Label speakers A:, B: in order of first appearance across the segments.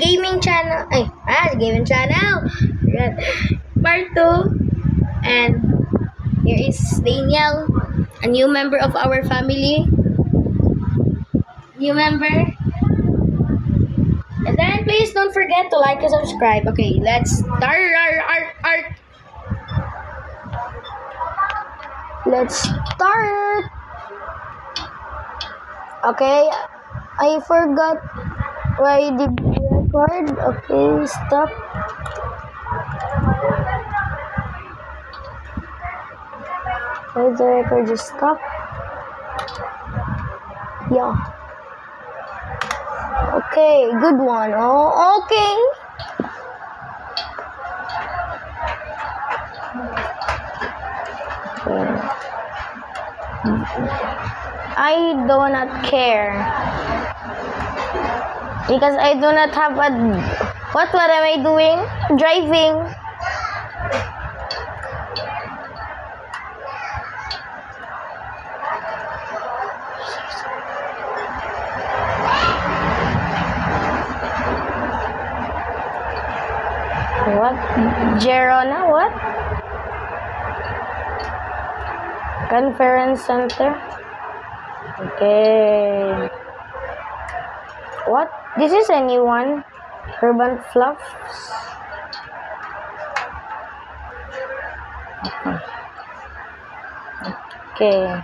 A: gaming channel. Gaming channel. Part 2. And here is Daniel, a new member of our family. New member. And then please don't forget to like and subscribe. Okay, let's start. Let's start. Okay, I forgot why did we record. Okay, stop. Why the record just stop? Yeah. Okay, good one. Oh, okay. I do not care because I do not have a what am I doing? Driving. What? Gerona? What? Conference center. Okay. What? This is a new one. Urban Fluffs. Okay.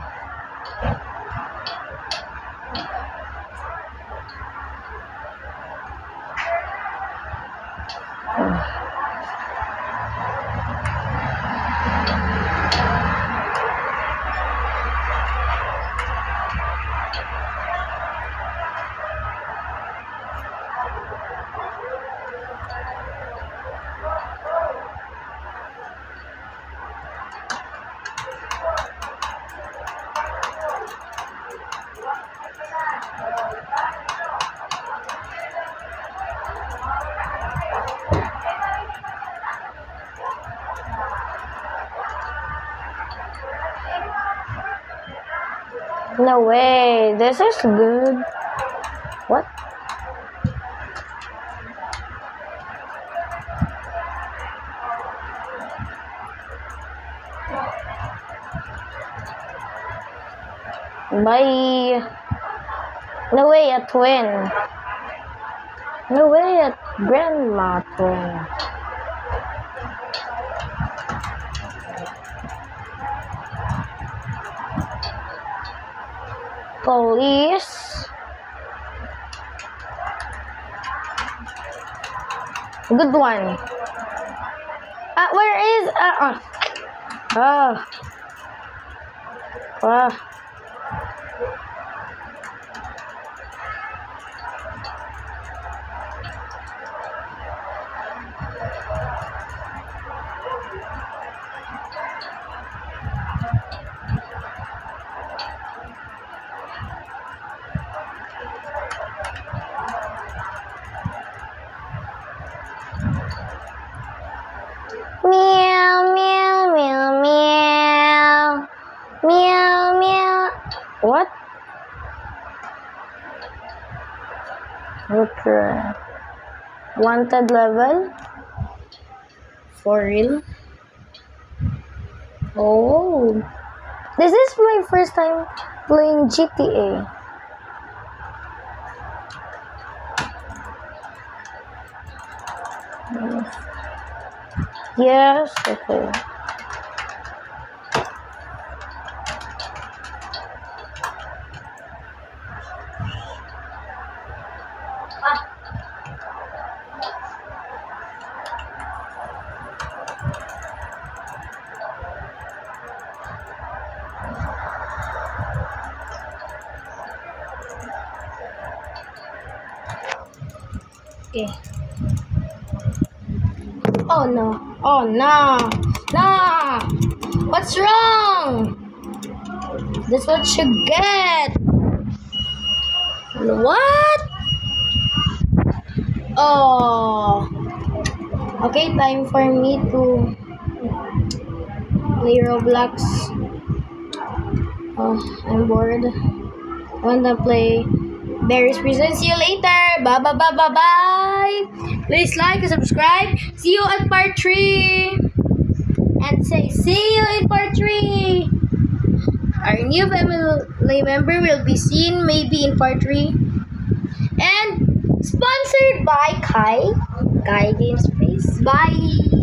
A: No way, this is good. What? Bye. No way, a twin. No way, a grandma twin. Police. Good one. Where is meow meow meow meow meow meow. What? Okay. Wanted level? For real? Oh, this is my first time playing GTA. Yes, okay. Okay. Oh no. Oh no. No. What's wrong? That's what you get. What? Oh. Okay, time for me to play Roblox. Oh, I'm bored. I wanna play Berries presents. See you later. Bye bye bye bye bye. Please like and subscribe. See you at part 3. And say, see you in part 3. Our new family member will be seen maybe in part 3. And sponsored by Kai Games Space. Bye.